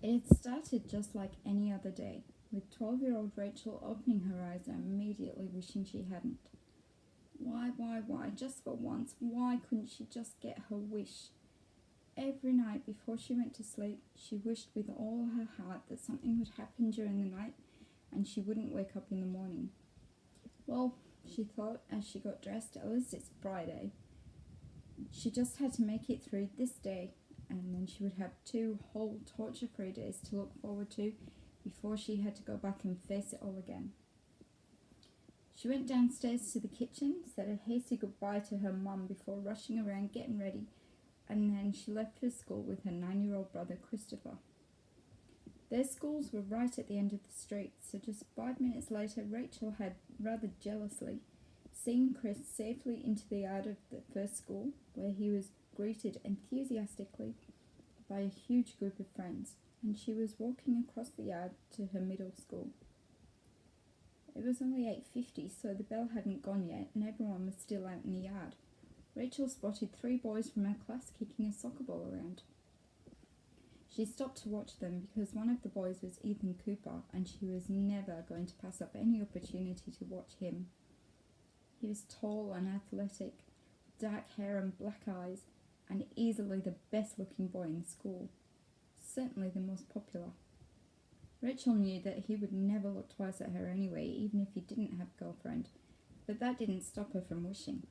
It had started just like any other day, with 12-year-old Rachel opening her eyes and immediately wishing she hadn't. Why, just for once, why couldn't she just get her wish? Every night before she went to sleep, she wished with all her heart that something would happen during the night and she wouldn't wake up in the morning. Well, she thought as she got dressed, at least it's Friday. She just had to make it through this day, and then she would have 2 whole torture-free days to look forward to before she had to go back and face it all again. She went downstairs to the kitchen, said a hasty goodbye to her mum before rushing around getting ready, and then she left for school with her 9-year-old brother Christopher. Their schools were right at the end of the street, so just 5 minutes later Rachel had, rather jealously, seen Chris safely into the yard of the first school, where he was greeted enthusiastically by a huge group of friends, and she was walking across the yard to her middle school. It was only 8:50, so the bell hadn't gone yet, and everyone was still out in the yard. Rachel spotted 3 boys from her class kicking a soccer ball around. She stopped to watch them because one of the boys was Ethan Cooper, and she was never going to pass up any opportunity to watch him. He was tall and athletic, dark hair and black eyes, and easily the best-looking boy in the school. Certainly the most popular. Rachel knew that he would never look twice at her anyway, even if he didn't have a girlfriend, but that didn't stop her from wishing.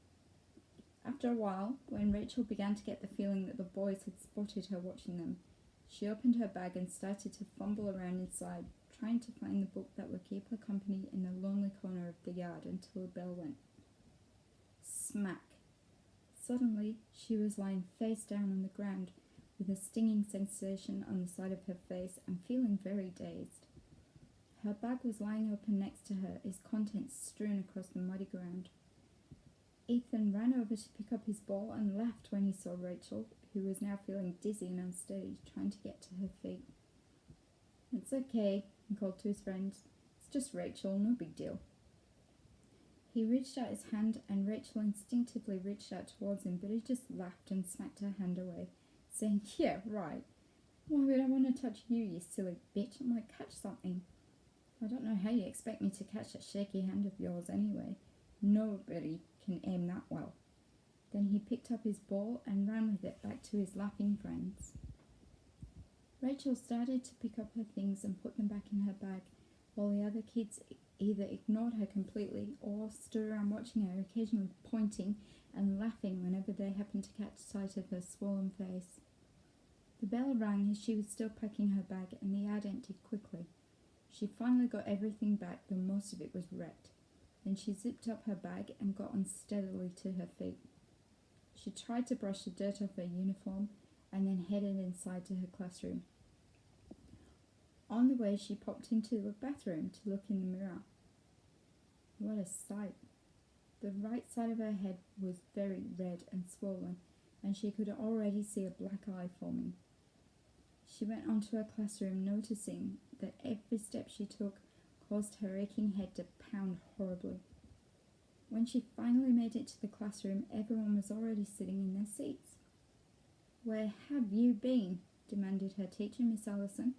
After a while, when Rachel began to get the feeling that the boys had spotted her watching them, she opened her bag and started to fumble around inside, trying to find the book that would keep her company in the lonely corner of the yard until the bell went. Smack! Suddenly, she was lying face down on the ground, with a stinging sensation on the side of her face and feeling very dazed. Her bag was lying open next to her, its contents strewn across the muddy ground. Ethan ran over to pick up his ball and laughed when he saw Rachel, who was now feeling dizzy and unsteady, trying to get to her feet. "It's okay," he called to his friends. "It's just Rachel, no big deal." He reached out his hand, and Rachel instinctively reached out towards him, but he just laughed and smacked her hand away, saying, "Yeah, right. Why would I want to touch you, you silly bitch? I might catch something. I don't know how you expect me to catch that shaky hand of yours anyway. Nobody can aim that well." Then he picked up his ball and ran with it back to his laughing friends. Rachel started to pick up her things and put them back in her bag, while the other kids either ignored her completely or stood around watching her, occasionally pointing and laughing whenever they happened to catch sight of her swollen face. The bell rang as she was still packing her bag, and the yard emptied quickly. She finally got everything back, though most of it was wrecked. Then she zipped up her bag and got unsteadily to her feet. She tried to brush the dirt off her uniform and then headed inside to her classroom. On the way, she popped into the bathroom to look in the mirror. What a sight! The right side of her head was very red and swollen, and she could already see a black eye forming. She went on to her classroom, noticing that every step she took caused her aching head to pound horribly. When she finally made it to the classroom, everyone was already sitting in their seats. "Where have you been?" demanded her teacher, Miss Allison.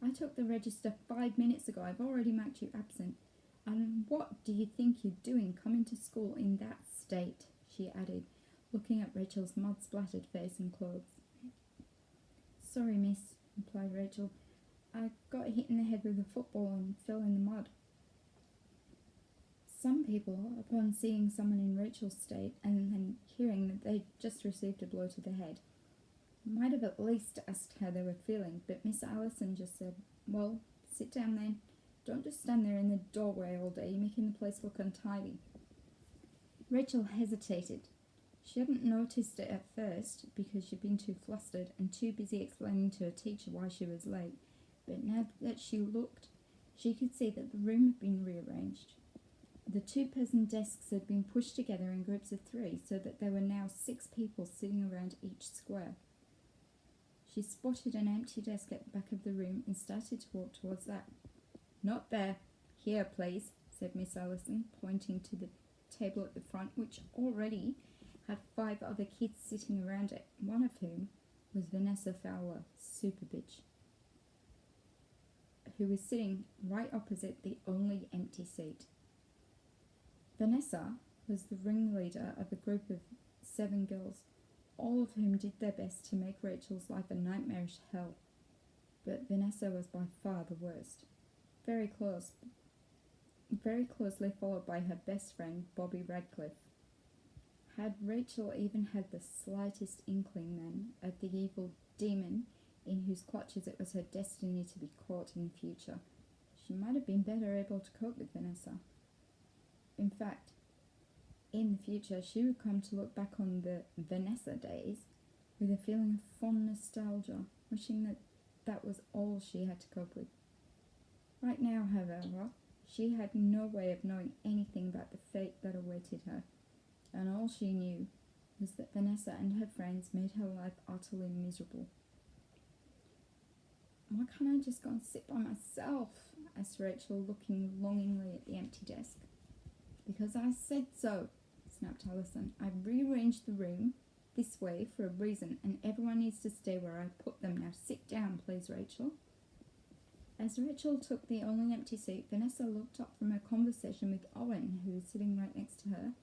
"I took the register 5 minutes ago. I've already marked you absent. And what do you think you're doing coming to school in that state?" she added, looking at Rachel's mud-splattered face and clothes. "Sorry, miss," replied Rachel. "I got hit in the head with a football and fell in the mud." Some people, upon seeing someone in Rachel's state and then hearing that they'd just received a blow to the head, might have at least asked how they were feeling, but Miss Allison just said, "Well, sit down then. Don't just stand there in the doorway all day, you're making the place look untidy." Rachel hesitated. She hadn't noticed it at first because she'd been too flustered and too busy explaining to her teacher why she was late, but now that she looked, she could see that the room had been rearranged. The 2-person desks had been pushed together in groups of 3 so that there were now 6 people sitting around each square. She spotted an empty desk at the back of the room and started to walk towards that. "Not there. Here, please," said Miss Allison, pointing to the table at the front, which already had 5 other kids sitting around it, one of whom was Vanessa Fowler, super bitch. who was sitting right opposite the only empty seat. Vanessa was the ringleader of a group of 7 girls, all of whom did their best to make Rachel's life a nightmarish hell. But Vanessa was by far the worst. Very closely followed by her best friend, Bobby Radcliffe. Had Rachel even had the slightest inkling then of the evil demon in whose clutches it was her destiny to be caught in the future, she might have been better able to cope with Vanessa. In fact, in the future she would come to look back on the Vanessa days with a feeling of fond nostalgia, wishing that that was all she had to cope with. Right now, however, she had no way of knowing anything about the fate that awaited her, and all she knew was that Vanessa and her friends made her life utterly miserable. "Why can't I just go and sit by myself?" asked Rachel, looking longingly at the empty desk. "Because I said so," snapped Alison. "I've rearranged the room this way for a reason, and everyone needs to stay where I put them. Now sit down, please, Rachel." As Rachel took the only empty seat, Vanessa looked up from her conversation with Owen, who was sitting right next to her,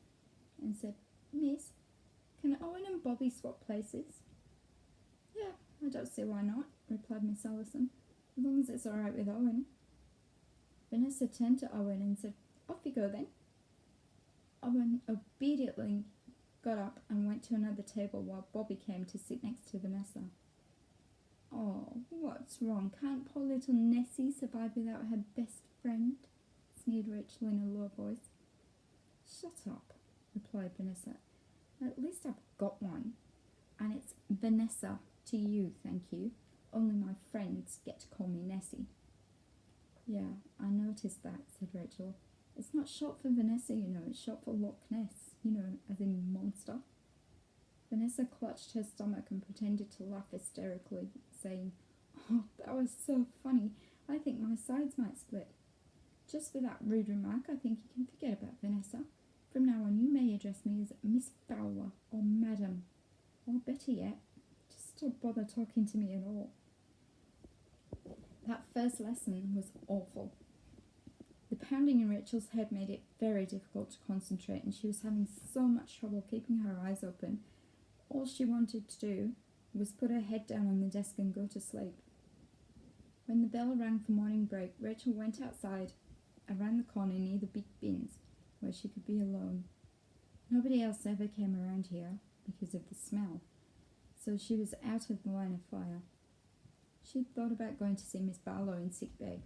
and said, "Miss, can Owen and Bobby swap places?" "Yeah, I don't see why not," replied Miss Allison, "as long as it's all right with Owen." Vanessa turned to Owen and said, "Off you go then." Owen obediently got up and went to another table while Bobby came to sit next to Vanessa. "Oh, what's wrong? Can't poor little Nessie survive without her best friend?" sneered Rachel in a low voice. "Shut up," replied Vanessa. "At least I've got one, and it's Vanessa to you, thank you. Only my friends get to call me Nessie." "Yeah, I noticed that," said Rachel. "It's not short for Vanessa, you know, it's short for Loch Ness, you know, as in monster." Vanessa clutched her stomach and pretended to laugh hysterically, saying, "Oh, that was so funny. I think my sides might split." "Just for that rude remark, I think you can forget about Vanessa. From now on, you may address me as Miss Fowler or Madam, or better yet, just don't bother talking to me at all." That first lesson was awful. The pounding in Rachel's head made it very difficult to concentrate, and she was having so much trouble keeping her eyes open. All she wanted to do was put her head down on the desk and go to sleep. When the bell rang for morning break, Rachel went outside, around the corner near the big bins, where she could be alone. Nobody else ever came around here because of the smell, so she was out of the line of fire. She'd thought about going to see Miss Barlow in sick bay,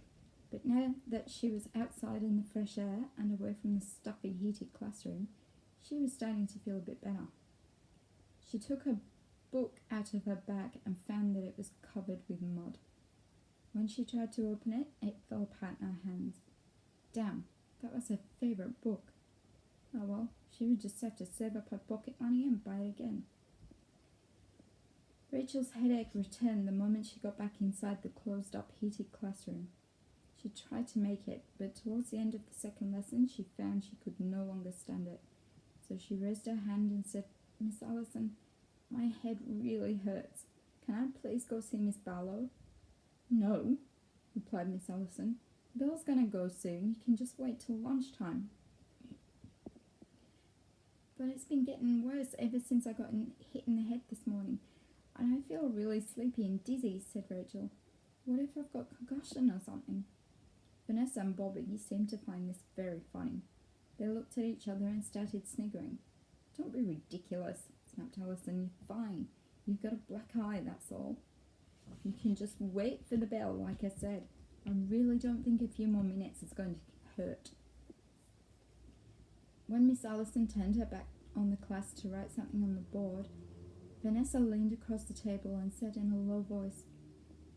but now that she was outside in the fresh air and away from the stuffy, heated classroom, she was starting to feel a bit better. She took her book out of her bag and found that it was covered with mud. When she tried to open it, it fell apart in her hands. Damn, that was her favourite book. Oh well, she would just have to save up her pocket money and buy it again. Rachel's headache returned the moment she got back inside the closed-up, heated classroom. She tried to make it, but towards the end of the second lesson she found she could no longer stand it. So she raised her hand and said, "Miss Allison, my head really hurts. Can I please go see Miss Barlow?" "No," replied Miss Allison. "Bill's gonna go soon. You can just wait till lunchtime." "But it's been getting worse ever since I got hit in the head this morning, and I feel really sleepy and dizzy," said Rachel. "What if I've got concussion or something?" Vanessa and Bobby seemed to find this very funny. They looked at each other and started sniggering. "Don't be ridiculous," snapped Alison. "You're fine. You've got a black eye, that's all. You can just wait for the bell, like I said. I really don't think a few more minutes is going to hurt." When Miss Allison turned her back on the class to write something on the board, Vanessa leaned across the table and said in a low voice,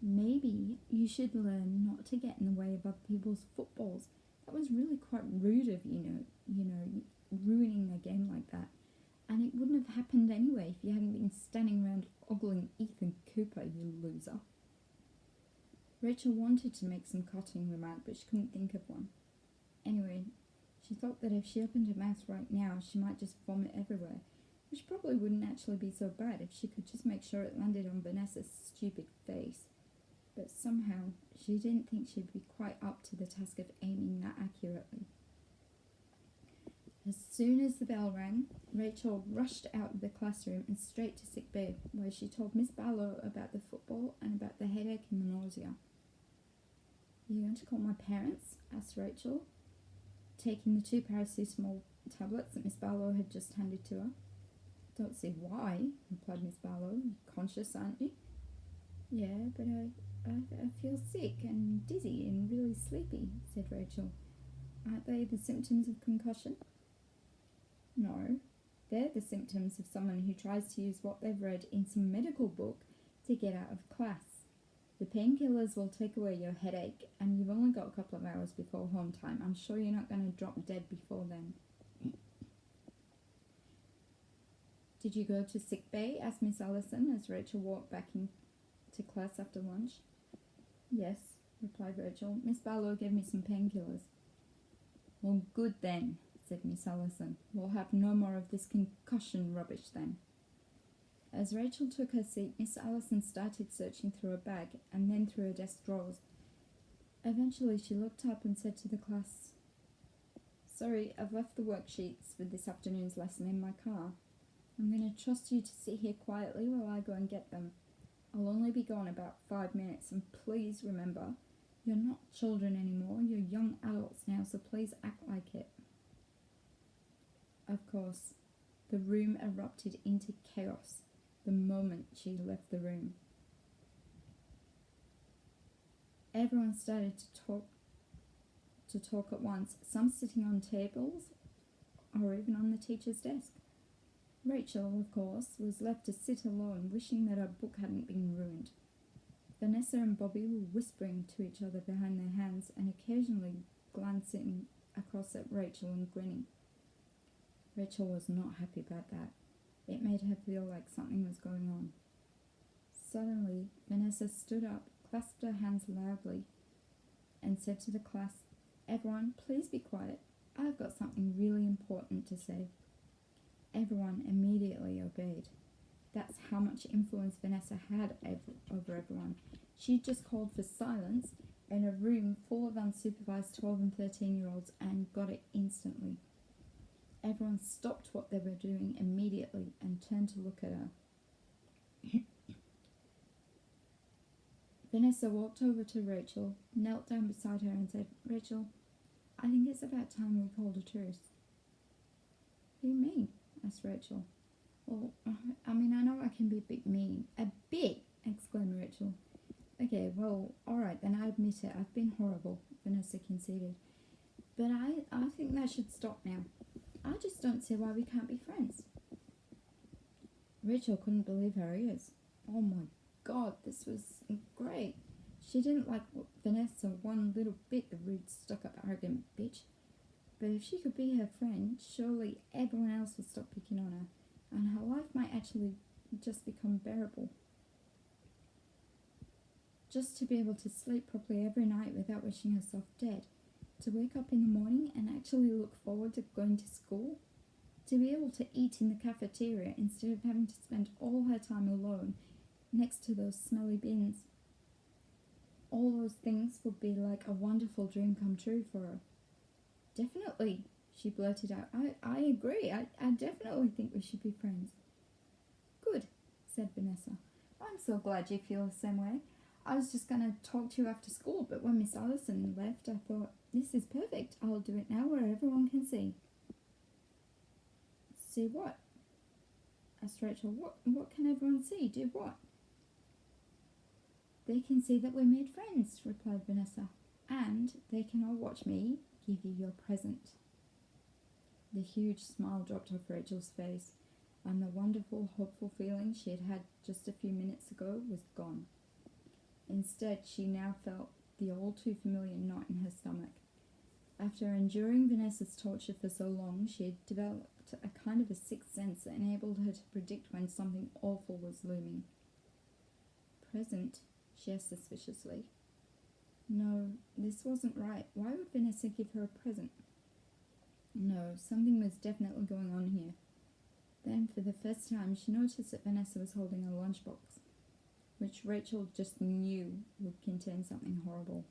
"Maybe you should learn not to get in the way of other people's footballs. That was really quite rude of you, ruining a game like that. And it wouldn't have happened anyway if you hadn't been standing around ogling Ethan Cooper, you loser." Rachel wanted to make some cutting remark, but she couldn't think of one. Anyway, she thought that if she opened her mouth right now, she might just vomit everywhere, which probably wouldn't actually be so bad if she could just make sure it landed on Vanessa's stupid face. but somehow she didn't think she'd be quite up to the task of aiming that accurately. As soon as the bell rang, Rachel rushed out of the classroom and straight to sick bay, where she told Miss Barlow about the football and about the headache and the nausea. "Are you going to call my parents?" asked Rachel, taking the 2 paracetamol tablets that Miss Barlow had just handed to her. "Don't see why," replied Miss Barlow. "You're conscious, aren't you?" "Yeah, but I feel sick and dizzy and really sleepy," said Rachel. "Aren't they the symptoms of concussion?" "No, they're the symptoms of someone who tries to use what they've read in some medical book to get out of class. The painkillers will take away your headache, and you've only got a couple of hours before home time. I'm sure you're not going to drop dead before then." "Did you go to sick bay?" asked Miss Allison as Rachel walked back into class after lunch. "Yes," replied Rachel. "Miss Barlow gave me some painkillers." "Well, good then," said Miss Allison. "We'll have no more of this concussion rubbish then." As Rachel took her seat, Miss Allison started searching through her bag and then through her desk drawers. Eventually she looked up and said to the class, "Sorry, I've left the worksheets for this afternoon's lesson in my car. I'm going to trust you to sit here quietly while I go and get them. I'll only be gone about 5 minutes, and please remember, you're not children anymore, you're young adults now, so please act like it." Of course, the room erupted into chaos the moment she left the room. Everyone started to talk at once, some sitting on tables or even on the teacher's desk. Rachel, of course, was left to sit alone, wishing that her book hadn't been ruined. Vanessa and Bobby were whispering to each other behind their hands and occasionally glancing across at Rachel and grinning. Rachel was not happy about that. It made her feel like something was going on. Suddenly, Vanessa stood up, clasped her hands loudly, and said to the class, "Everyone, please be quiet. I've got something really important to say." Everyone immediately obeyed. That's how much influence Vanessa had over everyone. She just called for silence in a room full of unsupervised 12 and 13-year-olds and got it instantly. Everyone stopped what they were doing immediately and turned to look at her. Vanessa walked over to Rachel, knelt down beside her and said, "Rachel, I think it's about time we called a truce." "What do you mean?" asked Rachel. "Well, I know I can be a bit mean." "A bit!" exclaimed Rachel. "Okay, well, alright, then I admit it. I've been horrible," Vanessa conceded. "But I think that should stop now. I just don't see why we can't be friends." Rachel couldn't believe her ears. Oh my god, this was great. She didn't like Vanessa one little bit, the rude, stuck-up, arrogant bitch. But if she could be her friend, surely everyone else would stop picking on her, and her life might actually just become bearable. Just to be able to sleep properly every night without wishing herself dead. To wake up in the morning and actually look forward to going to school. To be able to eat in the cafeteria instead of having to spend all her time alone next to those smelly bins. All those things would be like a wonderful dream come true for her. "Definitely," she blurted out. I agree. I definitely think we should be friends." "Good," said Vanessa. "I'm so glad you feel the same way. I was just going to talk to you after school, but when Miss Allison left, I thought, this is perfect. I'll do it now where everyone can see." "See what?" asked Rachel. What can everyone see? Do what?" "They can see that we're made friends," replied Vanessa. "And they can all watch me give you your present." The huge smile dropped off Rachel's face, and the wonderful, hopeful feeling she had had just a few minutes ago was gone. Instead, she now felt the all too familiar knot in her stomach. After enduring Vanessa's torture for so long, she had developed a kind of a sixth sense that enabled her to predict when something awful was looming. "Present?" she asked suspiciously. No, this wasn't right. Why would Vanessa give her a present? No, something was definitely going on here. Then, for the first time, she noticed that Vanessa was holding a lunchbox. which Rachel just knew would contain something horrible.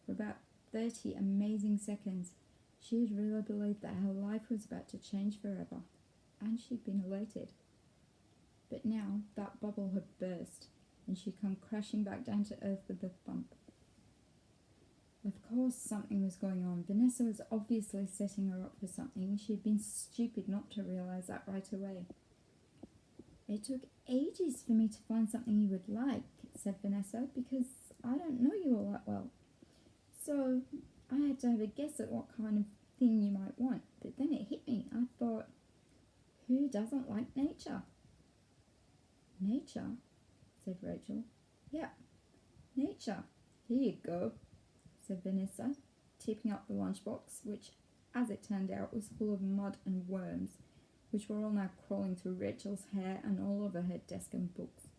For about 30 amazing seconds, she had really believed that her life was about to change forever, and she'd been elated. But now that bubble had burst, and she'd come crashing back down to earth with a thump. Of course something was going on. Vanessa was obviously setting her up for something. She'd been stupid not to realise that right away. It took ages for me to find something you would like, said Vanessa, because I don't know you all that well. So I had to have a guess at what kind of thing you might want. But then it hit me. I thought, who doesn't like nature? Nature? Said Rachel. Yeah, nature. Here you go, said Vanessa, tipping up the lunchbox, which, as it turned out, was full of mud and worms, which were all now crawling through Rachel's hair and all over her desk and books.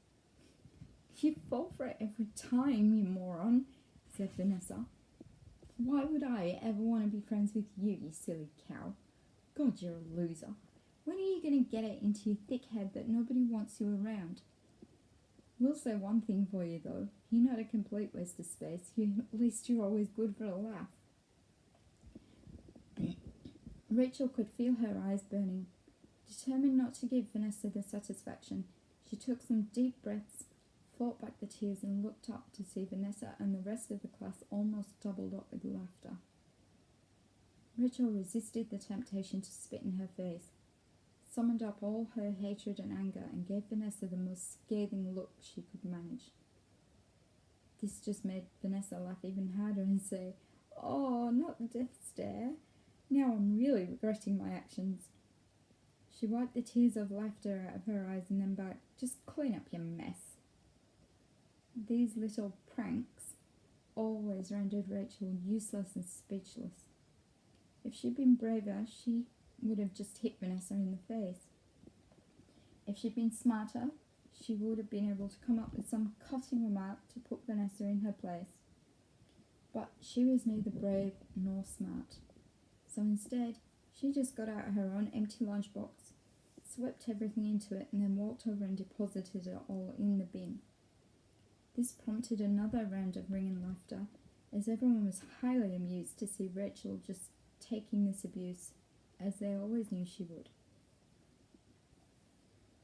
You fall for it every time, you moron, said Vanessa. Why would I ever want to be friends with you, you silly cow? God, you're a loser. When are you going to get it into your thick head that nobody wants you around? Will say one thing for you, though. You're not a complete waste of space. At least you're always good for a laugh. Rachel could feel her eyes burning. Determined not to give Vanessa the satisfaction, she took some deep breaths, fought back the tears, and looked up to see Vanessa and the rest of the class almost doubled up with laughter. Rachel resisted the temptation to spit in her face, summoned up all her hatred and anger, and gave Vanessa the most scathing look she could manage. This just made Vanessa laugh even harder and say, "Oh, not the death stare. Now I'm really regretting my actions." She wiped the tears of laughter out of her eyes and then back. "Just clean up your mess." These little pranks always rendered Rachel useless and speechless. If she'd been braver, she would have just hit Vanessa in the face. If she'd been smarter, she would have been able to come up with some cutting remark to put Vanessa in her place. But she was neither brave nor smart. So instead, she just got out her own empty lunchbox, swept everything into it, and then walked over and deposited it all in the bin. This prompted another round of ringing laughter, as everyone was highly amused to see Rachel just taking this abuse, as they always knew she would.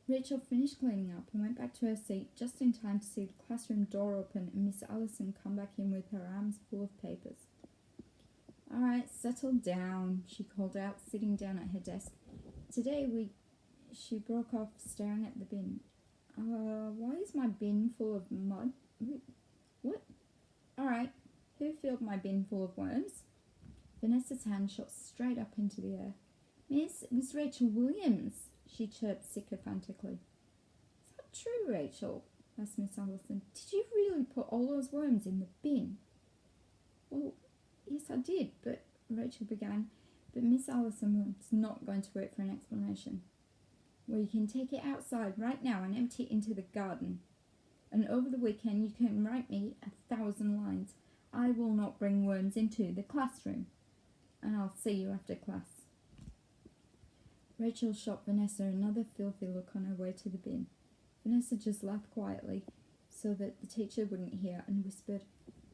Rachel finished cleaning up and went back to her seat just in time to see the classroom door open and Miss Allison come back in with her arms full of papers. "All right, settle down," she called out, sitting down at her desk. She broke off, staring at the bin. Why is my bin full of mud? What? All right, who filled my bin full of worms?" Vanessa's hand shot straight up into the air. "Miss, it was Rachel Williams," she chirped sycophantically. "Is that true, Rachel?" asked Miss Allison. "Did you really put all those worms in the bin?" "Well, yes, I did, but," Rachel began, but Miss Allison was not going to wait for an explanation. "Well, you can take it outside right now and empty it into the garden. And over the weekend you can write me 1,000 lines. I will not bring worms into the classroom. And I'll see you after class." Rachel shot Vanessa another filthy look on her way to the bin. Vanessa just laughed quietly so that the teacher wouldn't hear and whispered,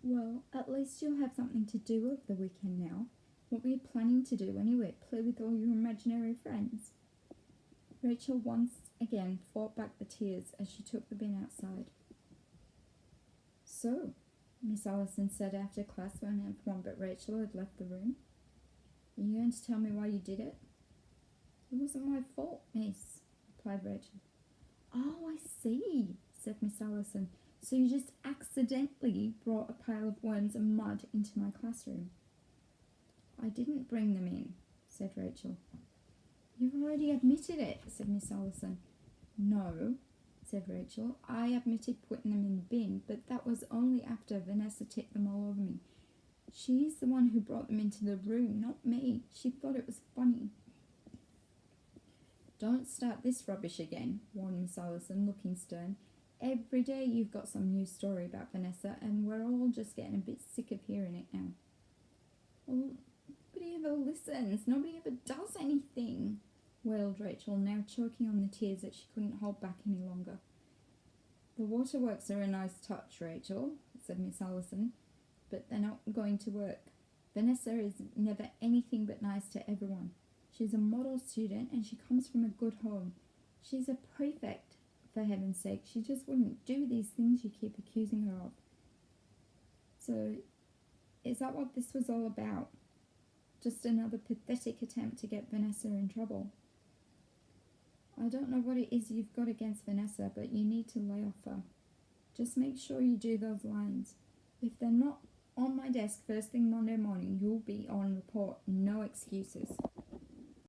"Well, at least you'll have something to do over the weekend now. What were you planning to do anyway? Play with all your imaginary friends?" Rachel once again fought back the tears as she took the bin outside. "So," Miss Allison said after class when everyone but Rachel had left the room, "are you going to tell me why you did it?" "It wasn't my fault, miss," replied Rachel. "Oh, I see," said Miss Allison. "So you just accidentally brought a pile of worms and mud into my classroom." "I didn't bring them in," said Rachel. "You've already admitted it," said Miss Allison. "No," said Rachel. "I admitted putting them in the bin, but that was only after Vanessa tipped them all over me. She's the one who brought them into the room, not me. She thought it was funny." "Don't start this rubbish again," warned Miss Allison, looking stern. "Every day you've got some new story about Vanessa, and we're all just getting a bit sick of hearing it now." "Well, nobody ever listens. Nobody ever does anything," wailed Rachel, now choking on the tears that she couldn't hold back any longer. The waterworks are a nice touch, Rachel, said Miss Allison, but they're not going to work. Vanessa is never anything but nice to everyone. She's a model student and she comes from a good home. She's a prefect, for heaven's sake. She just wouldn't do these things you keep accusing her of. So, is that what this was all about? Just another pathetic attempt to get Vanessa in trouble? I don't know what it is you've got against Vanessa, but you need to lay off her. Just make sure you do those lines. If they're not on my desk first thing Monday morning, you'll be on report. No excuses.